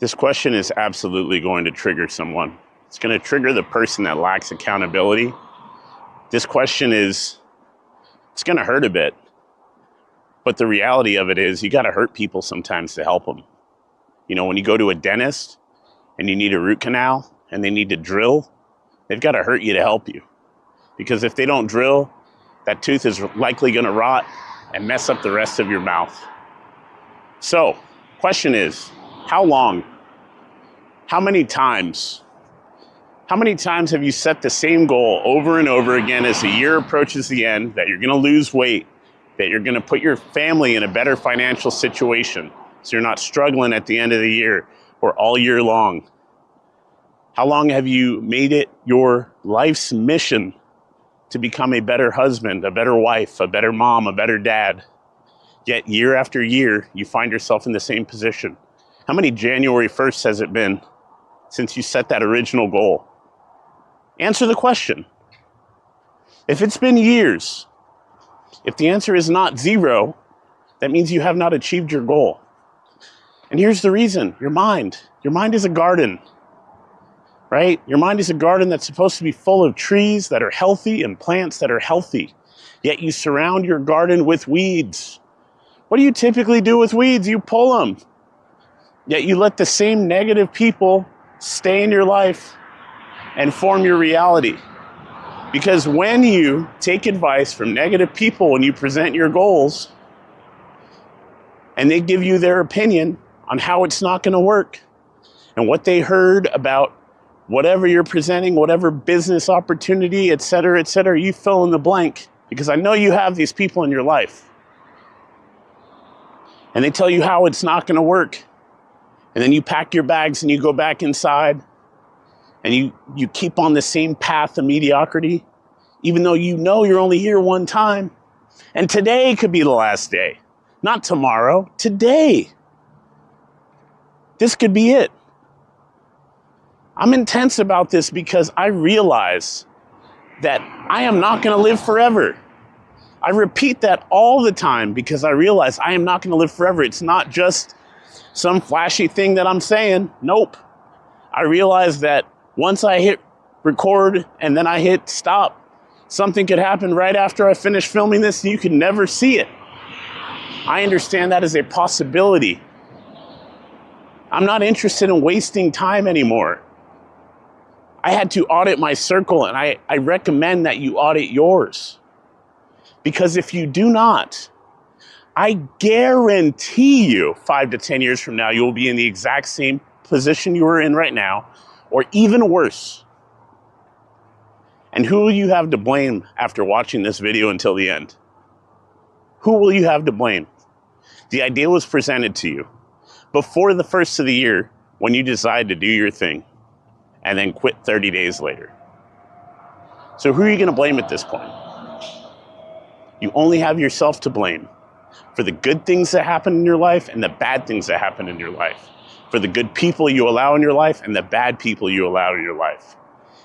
This question is absolutely going to trigger someone. It's going to trigger the person that lacks accountability. This question it's going to hurt a bit. But the reality of it is you got to hurt people sometimes to help them. You know, when you go to a dentist and you need a root canal and they need to drill, they've got to hurt you to help you. Because if they don't drill, that tooth is likely going to rot and mess up the rest of your mouth. So, question is, how long? How many times? How many times have you set the same goal over and over again as the year approaches the end, that you're going to lose weight, that you're going to put your family in a better financial situation so you're not struggling at the end of the year or all year long? How long have you made it your life's mission to become a better husband, a better wife, a better mom, a better dad? Yet year after year, you find yourself in the same position. How many January 1st has it been since you set that original goal? Answer the question. If it's been years, if the answer is not 0, that means you have not achieved your goal. And here's the reason: your mind. Your mind is a garden, right? Your mind is a garden that's supposed to be full of trees that are healthy and plants that are healthy. Yet you surround your garden with weeds. What do you typically do with weeds? You pull them. Yet you let the same negative people stay in your life and form your reality. Because when you take advice from negative people, when you present your goals, and they give you their opinion on how it's not going to work, and what they heard about whatever you're presenting, whatever business opportunity, et cetera, you fill in the blank. Because I know you have these people in your life. And they tell you how it's not going to work. And then you pack your bags and you go back inside and you keep on the same path of mediocrity, even though you know you're only here one time. And today could be the last day. Not tomorrow, today. This could be it. I'm intense about this because I realize that I am not going to live forever. I repeat that all the time because I realize I am not going to live forever. It's not just some flashy thing that I'm saying. Nope. I realize that once I hit record and then I hit stop, something could happen right after I finish filming this and you can never see it. I understand that as a possibility. I'm not interested in wasting time anymore. I had to audit my circle, and I recommend that you audit yours. Because if you do not, I guarantee you 5 to 10 years from now, you will be in the exact same position you are in right now, or even worse. And who will you have to blame after watching this video until the end? Who will you have to blame? The idea was presented to you before the first of the year when you decide to do your thing and then quit 30 days later. So who are you going to blame at this point? You only have yourself to blame for the good things that happen in your life and the bad things that happen in your life, for the good people you allow in your life and the bad people you allow in your life.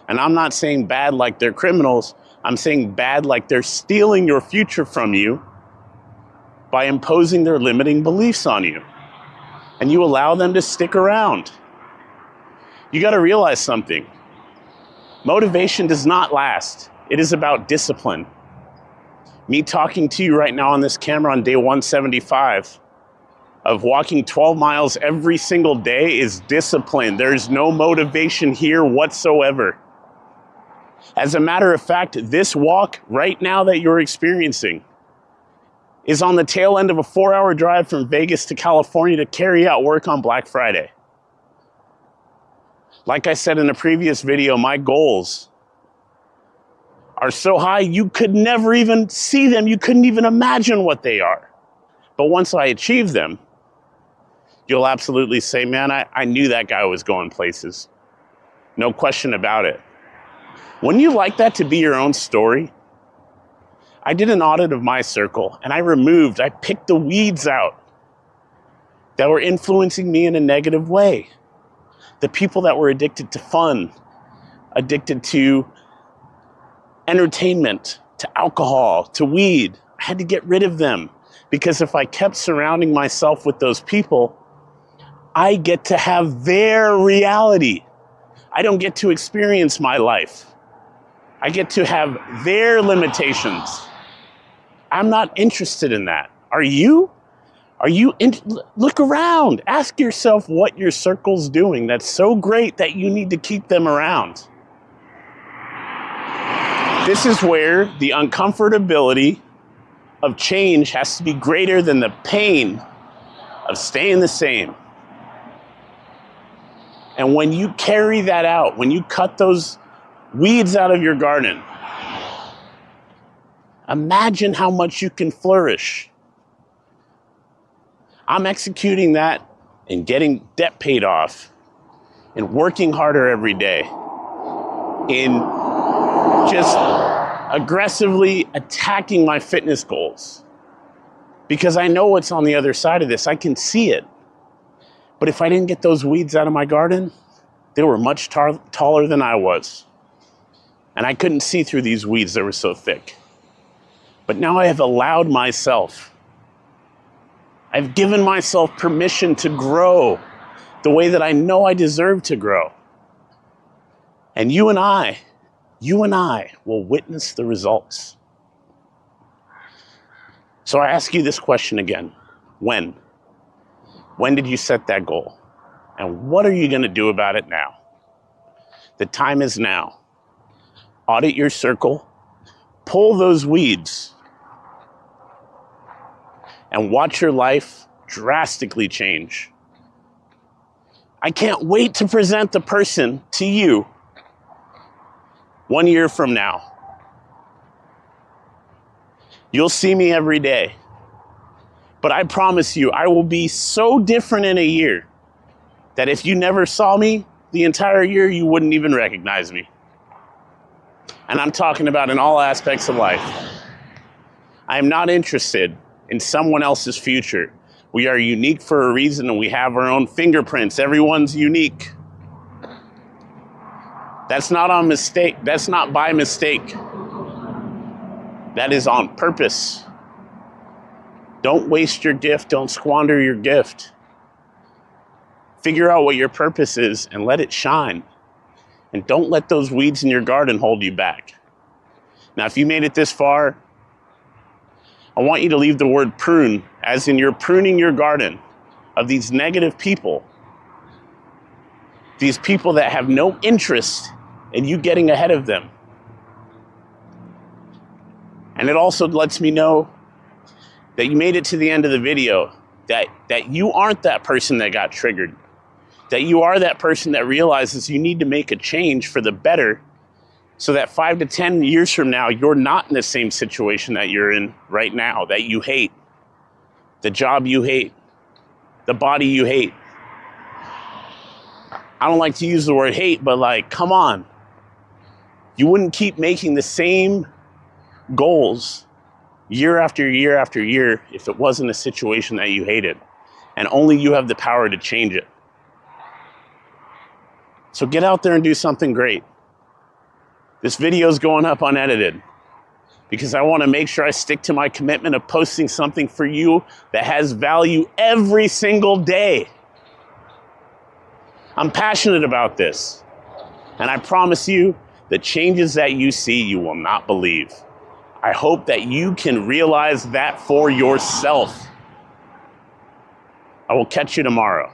And I'm not saying bad like they're criminals. I'm saying bad like they're stealing your future from you by imposing their limiting beliefs on you. And you allow them to stick around. You got to realize something. Motivation does not last. It is about discipline. Me talking to you right now on this camera on day 175 of walking 12 miles every single day is discipline. There's no motivation here whatsoever. As a matter of fact, this walk right now that you're experiencing is on the tail end of a 4-hour drive from Vegas to California to carry out work on Black Friday. Like I said in a previous video, my goals are so high you could never even see them. You couldn't even imagine what they are. But once I achieve them, you'll absolutely say, man, I knew that guy was going places. No question about it. Wouldn't you like that to be your own story? I did an audit of my circle and I picked the weeds out that were influencing me in a negative way. The people that were addicted to fun, addicted to entertainment, to alcohol, to weed. I had to get rid of them because if I kept surrounding myself with those people, I get to have their reality. I don't get to experience my life. I get to have their limitations. I'm not interested in that. Are you? Look around. Ask yourself what your circle's doing that's so great that you need to keep them around. This is where the uncomfortability of change has to be greater than the pain of staying the same. And when you carry that out, when you cut those weeds out of your garden, imagine how much you can flourish. I'm executing that and getting debt paid off and working harder every day in just aggressively attacking my fitness goals because I know what's on the other side of this. I can see it. But if I didn't get those weeds out of my garden, they were much taller than I was. And I couldn't see through these weeds that were so thick. But now I have allowed myself, I've given myself permission to grow the way that I know I deserve to grow. And you and I will witness the results. So I ask you this question again. When? When did you set that goal? And what are you going to do about it now? The time is now. Audit your circle, pull those weeds, and watch your life drastically change. I can't wait to present the person to you 1 year from now. You'll see me every day. But I promise you, I will be so different in a year that if you never saw me the entire year, you wouldn't even recognize me. And I'm talking about in all aspects of life. I am not interested in someone else's future. We are unique for a reason and we have our own fingerprints. Everyone's unique. That's not on mistake. That's not by mistake. That is on purpose. Don't waste your gift. Don't squander your gift. Figure out what your purpose is and let it shine. And don't let those weeds in your garden hold you back. Now, if you made it this far, I want you to leave the word prune, as in you're pruning your garden of these negative people. These people that have no interest in you getting ahead of them. And it also lets me know that you made it to the end of the video, that you aren't that person that got triggered, that you are that person that realizes you need to make a change for the better so that 5 to 10 years from now, you're not in the same situation that you're in right now, that you hate, the job you hate, the body you hate. I don't like to use the word hate, but like, come on. You wouldn't keep making the same goals year after year after year if it wasn't a situation that you hated, and only you have the power to change it. So get out there and do something great. This video is going up unedited because I want to make sure I stick to my commitment of posting something for you that has value every single day. I'm passionate about this, and I promise you the changes that you see, you will not believe. I hope that you can realize that for yourself. I will catch you tomorrow.